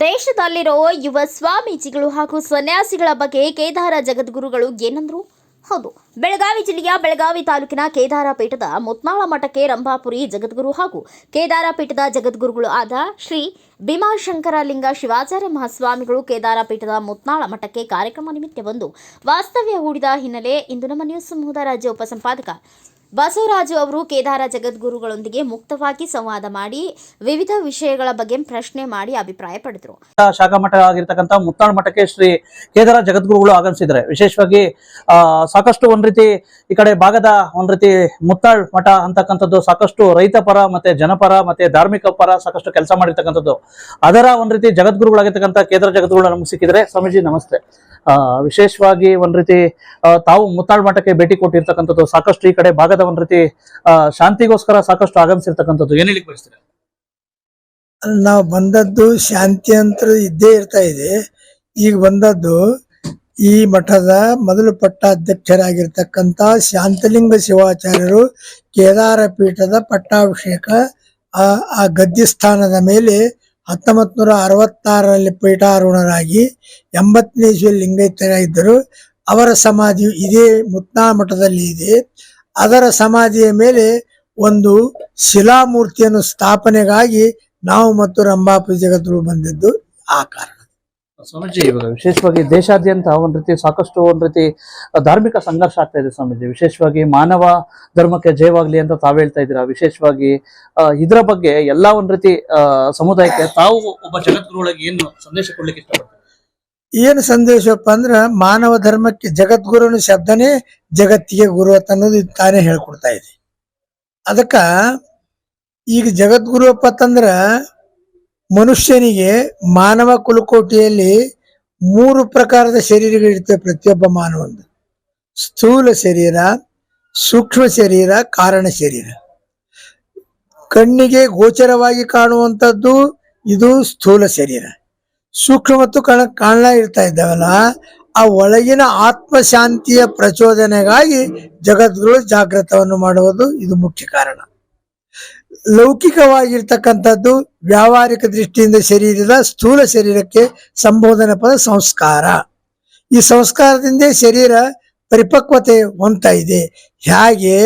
ದೇಶದಲ್ಲಿರೋ ಯುವ ಸ್ವಾಮೀಜಿಗಳು ಹಾಗೂ ಸನ್ಯಾಸಿಗಳ ಬಗ್ಗೆ ಕೇದಾರ ಜಗದ್ಗುರುಗಳು ಏನಂದ್ರು? ಹೌದು, ಬೆಳಗಾವಿ ಜಿಲ್ಲೆಯ ಬೆಳಗಾವಿ ತಾಲೂಕಿನ ಕೇದಾರ ಪೀಠದ ಮುತ್ನಾಳ ಮಠಕ್ಕೆ ರಂಭಾಪುರಿ ಜಗದ್ಗುರು ಹಾಗೂ ಕೇದಾರ ಪೀಠದ ಜಗದ್ಗುರುಗಳು ಆದ ಶ್ರೀ ಭೀಮಾಶಂಕರಲಿಂಗ ಶಿವಾಚಾರ್ಯ ಮಹಾಸ್ವಾಮಿಗಳು ಕೇದಾರ ಪೀಠದ ಮುತ್ನಾಳ ಮಠಕ್ಕೆ ಕಾರ್ಯಕ್ರಮ ನಿಮಿತ್ತ ಬಂದು ವಾಸ್ತವ್ಯ ಹೂಡಿದ ಹಿನ್ನೆಲೆ ಇಂದು ನಮ್ಮ ನ್ಯೂಸ್ ಸಮೂಹದ ರಾಜ್ಯ ಉಪಸಂಪಾದಕ ಬಸವರಾಜು ಅವರು ಕೇದಾರ ಜಗದ್ಗುರುಗಳೊಂದಿಗೆ ಮುಕ್ತವಾಗಿ ಸಂವಾದ ಮಾಡಿ ವಿವಿಧ ವಿಷಯಗಳ ಬಗ್ಗೆ ಪ್ರಶ್ನೆ ಮಾಡಿ ಅಭಿಪ್ರಾಯ ಪಡೆದರು. ಶಾಖಾ ಮಠ ಆಗಿರ್ತಕ್ಕಂಥ ಮುತ್ನಾಳ ಮಠಕ್ಕೆ ಶ್ರೀ ಕೇದಾರ ಜಗದ್ಗುರುಗಳು ಆಗಮಿಸಿದ್ದಾರೆ. ವಿಶೇಷವಾಗಿ ಸಾಕಷ್ಟು ಒಂದ್ ರೀತಿ ಈ ಕಡೆ ಭಾಗದ ಒಂದ್ ರೀತಿ ಮುತ್ನಾಳ್ ಮಠ ಅಂತಕ್ಕಂಥದ್ದು ಸಾಕಷ್ಟು ರೈತ ಪರ ಮತ್ತೆ ಜನಪರ ಮತ್ತೆ ಧಾರ್ಮಿಕ ಪರ ಸಾಕಷ್ಟು ಕೆಲಸ ಮಾಡಿರ್ತಕ್ಕಂಥದ್ದು. ಅದರ ಒಂದ್ ರೀತಿ ಜಗದ್ಗುರುಗಳಾಗಿರ್ತಕ್ಕಂಥ ಕೇದಾರ ಜಗದ್ಗುರುಗಳು ನಮ್ಗೆ ಸಿಕ್ಕಿದ್ರೆ. ಸ್ವಾಮೀಜಿ ನಮಸ್ತೆ. ವಿಶೇಷವಾಗಿ ಒಂದ್ ರೀತಿ ತಾವು ಮುತ್ನಾಳ್ ಮಠಕ್ಕೆ ಭೇಟಿ ಕೊಟ್ಟಿರ್ತಕ್ಕಂಥದ್ದು, ಸಾಕಷ್ಟು ಈ ಕಡೆ ಭಾಗದ ಒಂದ್ ರೀತಿ ಶಾಂತಿಗೋಸ್ಕರ ಸಾಕಷ್ಟು ಆಗಮಿಸಿರ್ತಕ್ಕಂಥದ್ದು, ಏನ್ ಹೇಳಿಕ್ ಬಯಸ್ತೀರಾ? ನಾವು ಬಂದದ್ದು ಶಾಂತಿ ಅಂತ ಇದ್ದೇ ಇರ್ತಾ ಇದೆ. ಈಗ ಬಂದದ್ದು ಈ ಮಠದ ಮೊದಲು ಪಟ್ಟಾಧ್ಯಕ್ಷರಾಗಿರ್ತಕ್ಕಂಥ ಶಾಂತಲಿಂಗ ಶಿವಾಚಾರ್ಯರು ಕೇದಾರ ಪೀಠದ ಪಟ್ಟಾಭಿಷೇಕ ಆ ಗದ್ಯಸ್ಥಾನದ ಮೇಲೆ 1966ರಲ್ಲಿ ಪೀಠಾರೂಢರಾಗಿ 80ನೇ ಇಸ್ವಿಯಲ್ಲಿ ಲಿಂಗೈಕ್ಯರಾಗಿದ್ದರು. ಅವರ ಸಮಾಧಿಯು ಇದೇ ಮುತ್ನಾಳ ಮಠದಲ್ಲಿ ಇದೆ. ಅದರ ಸಮಾಧಿಯ ಮೇಲೆ ಒಂದು ಶಿಲಾಮೂರ್ತಿಯನ್ನು ಸ್ಥಾಪನೆಗಾಗಿ ನಾವು ಮತ್ತು ರಂಭಾಪುರಿ ಜಗದ್ಗುರು ಬಂದಿದ್ದು ಆ ಕಾರಣ. ಸ್ವಾಮೀಜಿ, ಇವಾಗ ವಿಶೇಷವಾಗಿ ದೇಶಾದ್ಯಂತ ಒಂದ್ ರೀತಿ ಸಾಕಷ್ಟು ಒಂದ್ ರೀತಿ ಧಾರ್ಮಿಕ ಸಂಘರ್ಷ ಆಗ್ತಾ ಇದೆ ಸ್ವಾಮೀಜಿ. ವಿಶೇಷವಾಗಿ ಮಾನವ ಧರ್ಮಕ್ಕೆ ಜಯವಾಗ್ಲಿ ಅಂತ ತಾವ್ ಹೇಳ್ತಾ ಇದ್ದೀರಾ. ವಿಶೇಷವಾಗಿ ಇದ್ರ ಬಗ್ಗೆ ಎಲ್ಲಾ ಒಂದ್ ರೀತಿ ಸಮುದಾಯಕ್ಕೆ ತಾವು ಒಬ್ಬ ಜಗದ್ಗುರುಗಳಿಗೆ ಏನು ಸಂದೇಶ ಕೊಡ್ಲಿಕ್ಕೆ ಇಷ್ಟಪಡ್ತಾರೆ? ಏನು ಸಂದೇಶಪ್ಪ ಅಂದ್ರ, ಮಾನವ ಧರ್ಮಕ್ಕೆ ಜಗದ್ಗುರುನ ಶಬ್ದನೇ ಜಗತ್ತಿಗೆ ಗುರು ಅನ್ನೋದು ತಾನೇ ಹೇಳ್ಕೊಡ್ತಾ ಇದೆ. ಅದಕ್ಕ ಈಗ ಜಗದ್ಗುರುಪ್ಪ ಅಂತಂದ್ರ ಮನುಷ್ಯನಿಗೆ ಮಾನವ ಕುಲಕೋಟಿಯಲ್ಲಿ 3 ಪ್ರಕಾರದ ಶರೀರಗಳಿರ್ತವೆ ಪ್ರತಿಯೊಬ್ಬ ಮಾನವಂದು. ಸ್ಥೂಲ ಶರೀರ, ಸೂಕ್ಷ್ಮ ಶರೀರ, ಕಾರಣ ಶರೀರ. ಕಣ್ಣಿಗೆ ಗೋಚರವಾಗಿ ಕಾಣುವಂಥದ್ದು ಇದು ಸ್ಥೂಲ ಶರೀರ. ಸೂಕ್ಷ್ಮ ಮತ್ತು ಕಾಣಲ ಇರ್ತಾ ಇದ್ದಾವಲ್ಲ, ಆ ಒಳಗಿನ ಆತ್ಮಶಾಂತಿಯ ಪ್ರಚೋದನೆಗಾಗಿ ಜಗದ್ಗುರು ಜಾಗೃತವನ್ನು ಮಾಡುವುದು ಇದು ಮುಖ್ಯ ಕಾರಣ. ಲೌಕಿಕವಾಗಿರ್ತಕ್ಕಂಥದ್ದು ವ್ಯಾವಹಾರಿಕ ದೃಷ್ಟಿಯಿಂದ ಶರೀರದ ಸ್ಥೂಲ ಶರೀರಕ್ಕೆ ಸಂಬೋಧನೆ ಪದ ಸಂಸ್ಕಾರ. ಈ ಸಂಸ್ಕಾರದಿಂದ ಶರೀರ ಪರಿಪಕ್ವತೆ ಹೊಂದ್ತಾ ಇದೆ. ಹೇಗೆ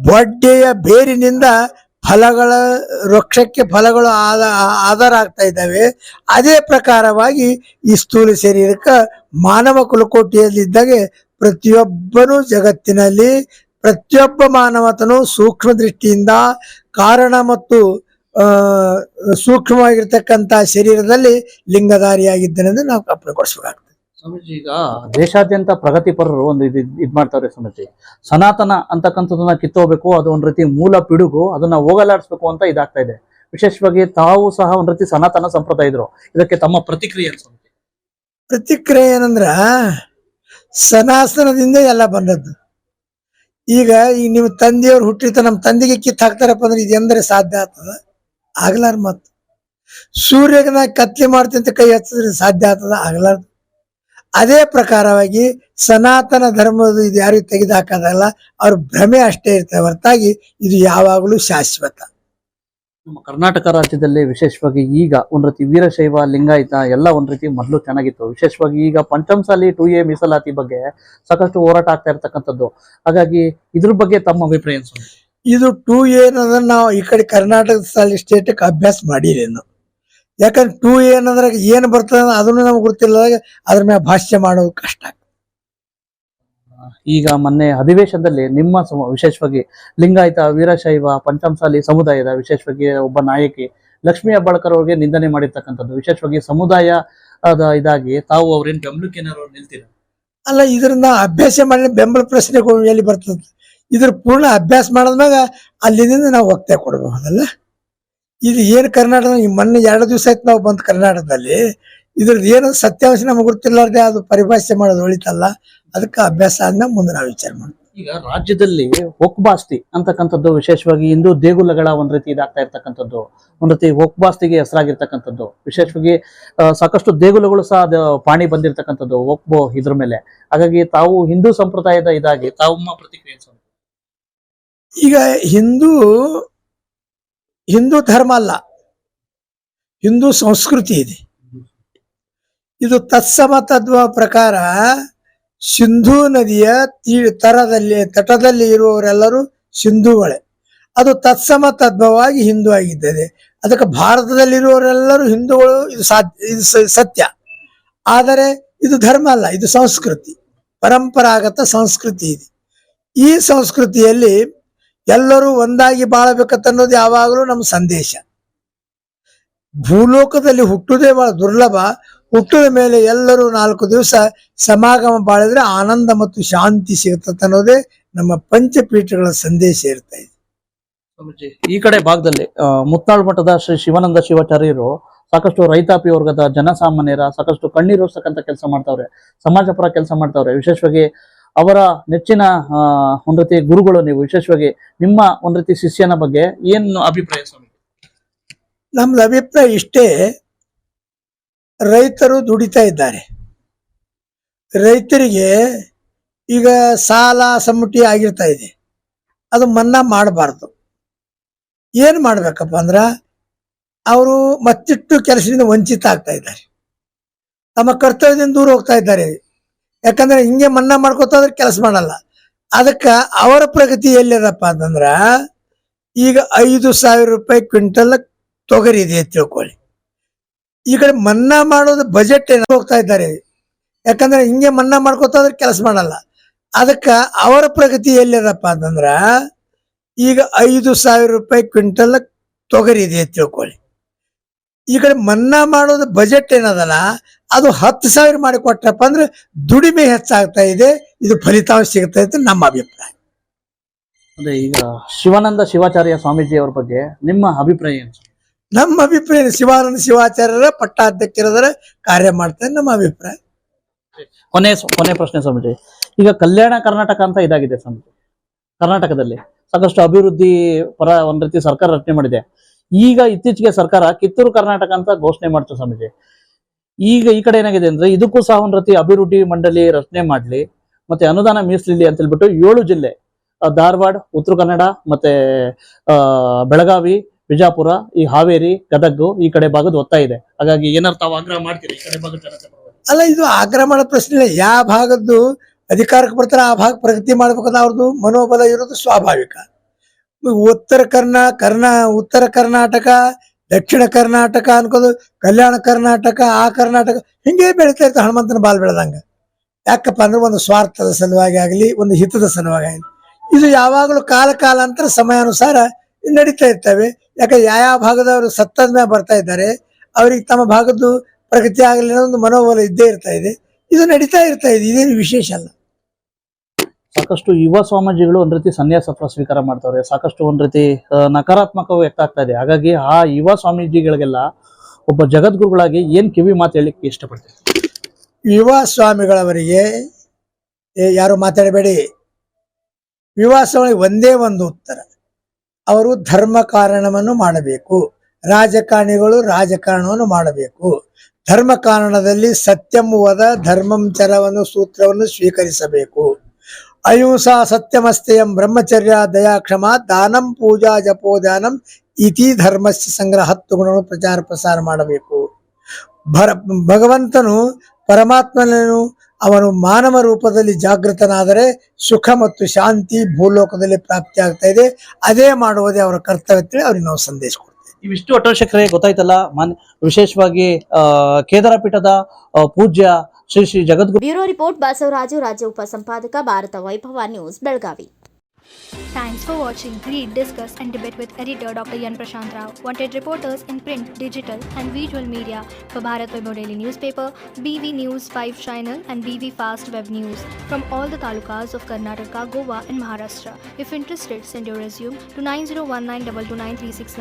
ಬೊಡ್ಡೆಯ ಬೇರಿನಿಂದ ಫಲಗಳ ವೃಕ್ಷಕ್ಕೆ ಫಲಗಳು ಆಧಾರ ಆಗ್ತಾ ಇದ್ದಾವೆ, ಅದೇ ಪ್ರಕಾರವಾಗಿ ಈ ಸ್ಥೂಲ ಶರೀರಕ್ಕೆ ಮಾನವ ಕುಲಕೋಟಿಯಲ್ಲಿದ್ದಾಗೆ ಪ್ರತಿಯೊಬ್ಬನು ಜಗತ್ತಿನಲ್ಲಿ ಪ್ರತಿಯೊಬ್ಬ ಮಾನವತನು ಸೂಕ್ಷ್ಮ ದೃಷ್ಟಿಯಿಂದ ಕಾರಣ ಮತ್ತು ಸೂಕ್ಷ್ಮವಾಗಿರ್ತಕ್ಕಂಥ ಶರೀರದಲ್ಲಿ ಲಿಂಗಧಾರಿಯಾಗಿದ್ದನೆಂದು ನಾವು ಕಲ್ಪನೆಗೊಳಿಸಬೇಕಾಗ್ತದೆ. ಸ್ವಾಮೀಜಿ, ಈಗ ದೇಶಾದ್ಯಂತ ಪ್ರಗತಿಪರರು ಒಂದು ಇದ್ ಮಾಡ್ತಾರೆ ಸ್ವಾಮೀಜಿ. ಸನಾತನ ಅಂತಕ್ಕಂಥದನ್ನ ಕಿತ್ತೋಗ್ಬೇಕು, ಅದು ಒಂದ್ ರೀತಿ ಮೂಲ ಪಿಡುಗು, ಅದನ್ನ ಹೋಗಲಾಡಿಸ್ಬೇಕು ಅಂತ ಇದಾಗ್ತಾ ಇದೆ. ವಿಶೇಷವಾಗಿ ತಾವು ಸಹ ಒಂದ್ ರೀತಿ ಸನಾತನ ಸಂಪ್ರದಾಯ ಇದ್ರು, ಇದಕ್ಕೆ ತಮ್ಮ ಪ್ರತಿಕ್ರಿಯೆ? ಪ್ರತಿಕ್ರಿಯೆ ಏನಂದ್ರ, ಸನಾತನದಿಂದ ಎಲ್ಲ ಬಂದದ್ದು. ಈಗ ನಿಮ್ಮ ತಂದೆಯವ್ರು ಹುಟ್ಟಿರ್ತಾರೆ, ನಮ್ಮ ತಂದೆಗೆ ಕಿತ್ತು ಹಾಕ್ತಾರಪ್ಪ ಅಂದ್ರೆ ಇದು ಎಂದ್ರೆ ಸಾಧ್ಯ ಆಗ್ತದ? ಆಗ್ಲಾರ. ಮತ್ ಸೂರ್ಯಗೆ ನಾ ಕತ್ಲೆ ಮಾಡ್ತೀನಿ ಅಂತ ಕೈ ಹಚ್ಚಿದ್ರೆ ಸಾಧ್ಯ ಆಗ್ತದ? ಆಗ್ಲಾರ್ದು. ಅದೇ ಪ್ರಕಾರವಾಗಿ ಸನಾತನ ಧರ್ಮದ ಇದು ಯಾರಿಗೂ ತೆಗೆದು ಹಾಕೋದಲ್ಲ, ಅವ್ರ ಭ್ರಮೆ ಅಷ್ಟೇ ಇರ್ತವೆ ಹೊರತಾಗಿ ಇದು ಯಾವಾಗಲೂ ಶಾಶ್ವತ. ನಮ್ಮ ಕರ್ನಾಟಕ ರಾಜ್ಯದಲ್ಲಿ ವಿಶೇಷವಾಗಿ ಈಗ ಒಂದ್ ರೀತಿ ವೀರಶೈವ ಲಿಂಗಾಯತ ಎಲ್ಲ ಒಂದ್ ರೀತಿ ಮೊದಲು ಚೆನ್ನಾಗಿತ್ತು. ವಿಶೇಷವಾಗಿ ಈಗ ಪಂಚಮಸಾಲಿ 2A ಮೀಸಲಾತಿ ಬಗ್ಗೆ ಸಾಕಷ್ಟು ಹೋರಾಟ ಆಗ್ತಾ ಇರ್ತಕ್ಕಂಥದ್ದು. ಹಾಗಾಗಿ ಇದ್ರ ಬಗ್ಗೆ ತಮ್ಮ ಅಭಿಪ್ರಾಯ? ಇದು 2A ಅನ್ನೋದನ್ನ ನಾವು ಈ ಕಡೆ ಕರ್ನಾಟಕ ಸ್ಟೇಟಕ್ಕೆ ಅಭ್ಯಾಸ ಮಾಡಿರೇನು. ಯಾಕಂದ್ರೆ 2A ಅನ್ನೋದ್ರಾಗ ಏನು ಬರ್ತದ ಅದನ್ನು ನಮ್ಗೆ ಗೊತ್ತಿಲ್ಲ, ಅದ್ರ ಮೇಲೆ ಭಾಷ್ಯ ಮಾಡೋದು ಕಷ್ಟ. ಈಗ ಮೊನ್ನೆ ಅಧಿವೇಶನದಲ್ಲಿ ನಿಮ್ಮ ವಿಶೇಷವಾಗಿ ಲಿಂಗಾಯತ, ವೀರಶೈವ, ಪಂಚಮಸಾಲಿ ಸಮುದಾಯದ ವಿಶೇಷವಾಗಿ ಒಬ್ಬ ನಾಯಕಿ ಲಕ್ಷ್ಮೀ ಹೆಬ್ಬಾಳ್ಕರ್ ಅವ್ರಿಗೆ ನಿಂದನೆ ಮಾಡಿರ್ತಕ್ಕಂಥದ್ದು, ವಿಶೇಷವಾಗಿ ಸಮುದಾಯ ಇದಾಗಿ ತಾವು ಅವ್ರೇನ್ ಬೆಂಬಲಕ್ಕೆ ನಿಲ್ತೀರ? ಅಲ್ಲ, ಇದ್ರನ್ನ ಅಭ್ಯಾಸ ಮಾಡಿ ಬೆಂಬಲ ಪ್ರಶ್ನೆಗಳು ಎಲ್ಲಿ ಬರ್ತದೆ? ಇದ್ರ ಪೂರ್ಣ ಅಭ್ಯಾಸ ಮಾಡಿದ್ಮ್ಯಾಗ ಅಲ್ಲಿಂದ ನಾವು ಒತ್ತಾಯ ಕೊಡಬಹುದಲ್ಲ. ಇದು ಏನು ಕರ್ನಾಟಕ ಮೊನ್ನೆ 2 ದಿವಸ ಆಯ್ತು ನಾವು ಬಂದು ಕರ್ನಾಟಕದಲ್ಲಿ, ಇದ್ರದ್ದು ಏನು ಸತ್ಯಾಂಶ ನಮ್ಗೆ ಗೊತ್ತಿರ್ಲಾರ್ದೆ ಅದು ಪರಿಭಾಷೆ ಮಾಡೋದು ಒಳಿತಲ್ಲ. ಅದಕ್ಕೆ ಅಭ್ಯಾಸ ಆದ್ಮೇಲೆ ಮುಂದೆ ನಾವು ವಿಚಾರ ಮಾಡ್ತೀವಿ. ಈಗ ರಾಜ್ಯದಲ್ಲಿ ಒಕ್ಬಾಸ್ತಿ ಅಂತಕ್ಕಂಥದ್ದು, ವಿಶೇಷವಾಗಿ ಹಿಂದೂ ದೇಗುಲಗಳ ಒಂದ್ ರೀತಿ ಇದಾಗ್ತಾ ಇರ್ತಕ್ಕಂಥದ್ದು, ಒಂದ್ ರೀತಿ ಒಕ್ಬಾಸ್ತಿಗೆ ಹೆಸರಾಗಿರ್ತಕ್ಕಂಥದ್ದು, ವಿಶೇಷವಾಗಿ ಸಾಕಷ್ಟು ದೇಗುಲಗಳು ಸಹ ಪಾಣಿ ಬಂದಿರ್ತಕ್ಕಂಥದ್ದು ಒಕ್ಬೋ ಇದ್ರ ಮೇಲೆ. ಹಾಗಾಗಿ ತಾವು ಹಿಂದೂ ಸಂಪ್ರದಾಯದ ಇದಾಗಿ ತಮ್ಮ ಪ್ರತಿಕ್ರಿಯೆ? ಈಗ ಹಿಂದೂ ಧರ್ಮ ಅಲ್ಲ, ಹಿಂದೂ ಸಂಸ್ಕೃತಿ ಇದೆ. ಇದು ತತ್ಸಮ ತತ್ವ ಪ್ರಕಾರ ಸಿಂಧೂ ನದಿಯ ತಟದಲ್ಲಿ ಇರುವವರೆಲ್ಲರೂ ಸಿಂಧುಗಳೇ. ಅದು ತತ್ಸಮ ತದ್ಭವವಾಗಿ ಹಿಂದೂ ಆಗಿದ್ದೇನೆ. ಅದಕ್ಕೆ ಭಾರತದಲ್ಲಿರುವವರೆಲ್ಲರೂ ಹಿಂದೂಗಳು, ಇದು ಸತ್ಯ. ಆದರೆ ಇದು ಧರ್ಮ ಅಲ್ಲ, ಇದು ಸಂಸ್ಕೃತಿ, ಪರಂಪರಾಗತ ಸಂಸ್ಕೃತಿ ಇದೆ. ಈ ಸಂಸ್ಕೃತಿಯಲ್ಲಿ ಎಲ್ಲರೂ ಒಂದಾಗಿ ಬಾಳಬೇಕಂತ ಅನ್ನೋದು ಯಾವಾಗಲೂ ನಮ್ಮ ಸಂದೇಶ. ಭೂಲೋಕದಲ್ಲಿ ಹುಟ್ಟುವುದೇ ಬಹಳ ದುರ್ಲಭ. ಹುಟ್ಟಿದ ಮೇಲೆ ಎಲ್ಲರೂ 4 ದಿವಸ ಸಮಾಗಮ ಬಾಳಿದ್ರೆ ಆನಂದ ಮತ್ತು ಶಾಂತಿ ಸಿಗುತ್ತದೆ ಅನ್ನೋದೇ ನಮ್ಮ ಪಂಚಪೀಠಗಳ ಸಂದೇಶ ಇರ್ತಾ ಇದೆ. ಸ್ವಾಮೀಜಿ, ಈ ಕಡೆ ಭಾಗದಲ್ಲಿ ಮುತ್ನಾಳ್ ಮಠದ ಶ್ರೀ ಶಿವಾನಂದ ಶಿವಾಚಾರ್ಯರು ಸಾಕಷ್ಟು ರೈತಾಪಿ ವರ್ಗದ ಜನಸಾಮಾನ್ಯರ ಸಾಕಷ್ಟು ಕಣ್ಣೀರೋಡ್ಸಕ್ಕಂತ ಕೆಲಸ ಮಾಡ್ತಾವ್ರೆ, ಸಮಾಜ ಪರ ಕೆಲಸ ಮಾಡ್ತಾವ್ರೆ. ವಿಶೇಷವಾಗಿ ಅವರ ನೆಚ್ಚಿನ ಒಂದ್ ರೀತಿ ಗುರುಗಳು ನೀವು. ವಿಶೇಷವಾಗಿ ನಿಮ್ಮ ಒಂದ್ ರೀತಿ ಶಿಷ್ಯನ ಬಗ್ಗೆ ಏನು ಅಭಿಪ್ರಾಯ ಸ್ವಾಮಿ? ನಮ್ದು ಅಭಿಪ್ರಾಯ ಇಷ್ಟೇ, ರೈತರು ದುಡಿತಾ ಇದ್ದಾರೆ. ರೈತರಿಗೆ ಈಗ ಸಾಲ ಸಮ್ಮುಟಿ ಆಗಿರ್ತಾ ಇದೆ, ಅದು ಮನ್ನಾ ಮಾಡಬಾರ್ದು. ಏನು ಮಾಡ್ಬೇಕಪ್ಪ ಅಂದ್ರ ಅವರು ಮತ್ತಿಟ್ಟು ಕೆಲಸದಿಂದ ವಂಚಿತ ಆಗ್ತಾ ಇದ್ದಾರೆ, ತಮ್ಮ ಕರ್ತವ್ಯದಿಂದ ದೂರ ಹೋಗ್ತಾ ಇದ್ದಾರೆ. ಯಾಕಂದ್ರೆ ಹಿಂಗೆ ಮನ್ನಾ ಮಾಡ್ಕೋತಾದ್ರೆ ಕೆಲಸ ಮಾಡಲ್ಲ. ಅದಕ್ಕೆ ಅವರ ಪ್ರಗತಿ ಎಲ್ಲಿದಪ್ಪ ಅಂತಂದ್ರ, ಈಗ 5,000 ರೂಪಾಯಿ ಕ್ವಿಂಟಲ್ ತೊಗರಿ ಇದೆ ಅಂತ ತಿಳ್ಕೊಳ್ಳಿ. ಈ ಕಡೆ ಮನ್ನಾ ಮಾಡೋದು ಬಜೆಟ್ ಏನ ಹೋಗ್ತಾ ಇದ್ದಾರೆ. ಯಾಕಂದ್ರೆ ಹಿಂಗೆ ಮನ್ನಾ ಮಾಡ್ಕೋತಾದ್ರೆ ಕೆಲಸ ಮಾಡಲ್ಲ. ಅದಕ್ಕೆ ಅವರ ಪ್ರಗತಿ ಎಲ್ಲಿದಪ್ಪ ಅಂತಂದ್ರ, ಈಗ 5,000 ರೂಪಾಯಿ ಕ್ವಿಂಟಲ್ ತೊಗರಿ ಇದೆ ಅಂತ ತಿಳ್ಕೊಳ್ಳಿ. ಈ ಕಡೆ ಮನ್ನಾ ಮಾಡೋದು ಬಜೆಟ್ ಏನದಲ್ಲ, ಅದು 10,000 ಮಾಡಿ ಕೊಟ್ರಪ್ಪ ಅಂದ್ರೆ ದುಡಿಮೆ ಹೆಚ್ಚಾಗ್ತಾ ಇದೆ, ಇದು ಫಲಿತಾಂಶ ಸಿಗ್ತಾ ಇದೆ ನಮ್ಮ ಅಭಿಪ್ರಾಯ. ಅದೇ ಈಗ ಶಿವಾನಂದ ಶಿವಾಚಾರ್ಯ ಸ್ವಾಮೀಜಿ ಅವ್ರ ಬಗ್ಗೆ ನಿಮ್ಮ ಅಭಿಪ್ರಾಯ ಏನು? ನಮ್ಮ ಅಭಿಪ್ರಾಯ ಶಿವಾನಂದ ಶಿವಾಚಾರ್ಯರ ಪಟ್ಟಾಧ್ಯಕ್ಷರ ಕಾರ್ಯ ಮಾಡ್ತಾರೆ ನಮ್ಮ ಅಭಿಪ್ರಾಯ. ಕೊನೆ ಪ್ರಶ್ನೆ ಸ್ವಾಮೀಜಿ, ಈಗ ಕಲ್ಯಾಣ ಕರ್ನಾಟಕ ಅಂತ ಇದಾಗಿದೆ ಸ್ವಾಮೀಜಿ. ಕರ್ನಾಟಕದಲ್ಲಿ ಸಾಕಷ್ಟು ಅಭಿವೃದ್ಧಿ ಪರ ಒಂದ್ ರೀತಿ ಸರ್ಕಾರ ರಚನೆ ಮಾಡಿದೆ. ಈಗ ಇತ್ತೀಚೆಗೆ ಸರ್ಕಾರ ಕಿತ್ತೂರು ಕರ್ನಾಟಕ ಅಂತ ಘೋಷಣೆ ಮಾಡ್ತು ಸ್ವಾಮೀಜಿ. ಈಗ ಈ ಕಡೆ ಏನಾಗಿದೆ ಅಂದ್ರೆ, ಇದಕ್ಕೂ ಸಹ ಒಂದ್ ರೀತಿ ಅಭಿವೃದ್ಧಿ ಮಂಡಳಿ ರಚನೆ ಮಾಡ್ಲಿ, ಮತ್ತೆ ಅನುದಾನ ಮೀಸಲಿಲ್ಲಿ ಅಂತ ಹೇಳ್ಬಿಟ್ಟು 7 ಜಿಲ್ಲೆ, ಧಾರವಾಡ, ಉತ್ತರ ಕನ್ನಡ, ಮತ್ತೆ ಬೆಳಗಾವಿ, ವಿಜಾಪುರ, ಈ ಹಾವೇರಿ, ಗದಗ ಈ ಕಡೆ ಭಾಗದ ಒತ್ತಾಯ ಇದೆ. ಹಾಗಾಗಿ ಏನಾರು ತಾವು ಆಗ್ರಹ ಮಾಡ್ತೀರಿ ಈ ಕಡೆ ಭಾಗದ ಜನತೆ? ಅಲ್ಲ, ಇದು ಆಗ್ರಹ ಮಾಡೋ ಪ್ರಶ್ನೆ ಇಲ್ಲ. ಯಾವ ಭಾಗದ್ದು ಅಧಿಕಾರಕ್ಕೆ ಬರ್ತಾರೆ ಆ ಭಾಗ ಪ್ರಗತಿ ಮಾಡ್ಬೇಕಂತ ಅವ್ರದ್ದು ಮನೋಬಲ ಇರೋದು ಸ್ವಾಭಾವಿಕ. ಉತ್ತರ ಕರ್ನಾಟಕ, ದಕ್ಷಿಣ ಕರ್ನಾಟಕ ಅನ್ಕೋದು, ಕಲ್ಯಾಣ ಕರ್ನಾಟಕ, ಆ ಕರ್ನಾಟಕ ಹಿಂಗೆ ಬೆಳೀತಾ ಇರ್ತಾರೆ ಹನುಮಂತನ ಬಾಲ್ ಬೆಳೆದಂಗ. ಯಾಕಪ್ಪ ಅಂದ್ರೆ ಒಂದು ಸ್ವಾರ್ಥದ ಸಲುವಾಗಿ ಆಗಲಿ, ಒಂದು ಹಿತದ ಸಲುವಾಗಿ ಆಗಲಿ, ಇದು ಯಾವಾಗಲೂ ಕಾಲಾಂತರ ಸಮಯಾನುಸಾರ ನಡೀತಾ ಇರ್ತವೆ. ಯಾಕಂದ್ರೆ ಯಾವ ಭಾಗದವರು ಸತ್ತದ ಮೇಲೆ ಬರ್ತಾ ಇದ್ದಾರೆ, ಅವ್ರಿಗೆ ತಮ್ಮ ಭಾಗದ್ದು ಪ್ರಗತಿ ಆಗಲಿ ಅನ್ನೋ ಒಂದು ಮನೋಬಲ ಇದ್ದೇ ಇರ್ತಾ ಇದೆ. ಇದು ನಡೀತಾ ಇರ್ತಾ ಇದೆ, ಇದೇನು ವಿಶೇಷ ಅಲ್ಲ. ಸಾಕಷ್ಟು ಯುವ ಸ್ವಾಮೀಜಿಗಳು ಒಂದ್ ರೀತಿ ಸನ್ಯಾಸತ್ವ ಸ್ವೀಕಾರ ಮಾಡ್ತಾವ್ರೆ. ಸಾಕಷ್ಟು ಒಂದ್ ರೀತಿ ನಕಾರಾತ್ಮಕ ವ್ಯಕ್ತ ಆಗ್ತಾ ಇದೆ. ಹಾಗಾಗಿ ಆ ಯುವ ಸ್ವಾಮೀಜಿಗಳಿಗೆಲ್ಲ ಒಬ್ಬ ಜಗದ್ಗುರುಗಳಾಗಿ ಏನ್ ಕಿವಿ ಮಾತು ಹೇಳಲಿಕ್ಕೆ ಇಷ್ಟಪಡ್ತೀವಿ? ಯುವ ಸ್ವಾಮಿಗಳವರಿಗೆ ಯಾರು ಮಾತಾಡಬೇಡಿ. ಯುವ ಸ್ವಾಮಿಗಳಿಗೆ ಒಂದೇ ಒಂದು ಉತ್ತರ, ಅವರು ಧರ್ಮ ಕಾರಣವನ್ನು ಮಾಡಬೇಕು, ರಾಜಕಾರಣಿಗಳು ರಾಜಕಾರಣವನ್ನು ಮಾಡಬೇಕು. ಧರ್ಮ ಕಾರಣದಲ್ಲಿ ಸತ್ಯಂ ವದ ಧರ್ಮಂ ಚರವನ್ನು ಸೂತ್ರವನ್ನು ಸ್ವೀಕರಿಸಬೇಕು. ಅಹಿಂಸಾ ಸತ್ಯಮಸ್ತೇಯಂ ಬ್ರಹ್ಮಚರ್ಯ ದಯಾಕ್ಷಮ ದಾನಂ ಪೂಜಾ ಜಪೋದಾನಂ ಇತಿ ಧರ್ಮಸ್ಯ ಸಂಗ್ರಹ 10 ಗುಣಗಳನ್ನು ಪ್ರಚಾರ ಪ್ರಸಾರ ಮಾಡಬೇಕು. ಭಗವಂತನು ಪರಮಾತ್ಮನನು ಅವನು ಮಾನವ ರೂಪದಲ್ಲಿ ಜಾಗೃತನಾದರೆ ಸುಖ ಮತ್ತು ಶಾಂತಿ ಭೂಲೋಕದಲ್ಲಿ ಪ್ರಾಪ್ತಿ ಆಗ್ತಾ ಇದೆ. ಅದೇ ಮಾಡುವುದೇ ಅವರ ಕರ್ತವ್ಯ. ಅವ್ರಿಗೆ ನಾವು ಸಂದೇಶ ಕೊಡ್ತೇವೆ. ಇವಿಷ್ಟು ಅಟೋಶಕ್ರೆ ಗೊತ್ತಾಯ್ತಲ್ಲ. ಕೇದಾರ ಪೀಠದ ಪೂಜ್ಯ ಶ್ರೀ ಶ್ರೀ ಜಗದ್ಗುರು. ಬ್ಯೂರೋ ರಿಪೋರ್ಟ್ ಬಸವರಾಜು, ರಾಜ್ಯ ಉಪಸಂಪಾದಕ, ಭಾರತ ವೈಭವ news, Belagavi. Thanks for watching. Read, discuss and debate with editor Dr. Yan Prashant Rao. Wanted reporters in print, digital and visual media for Bharat Vaibhav Daily Newspaper, BV News 5 Channel and BV Fast Web News from all the talukas of Karnataka, Goa and Maharashtra. If interested, send your resume to 9019229369.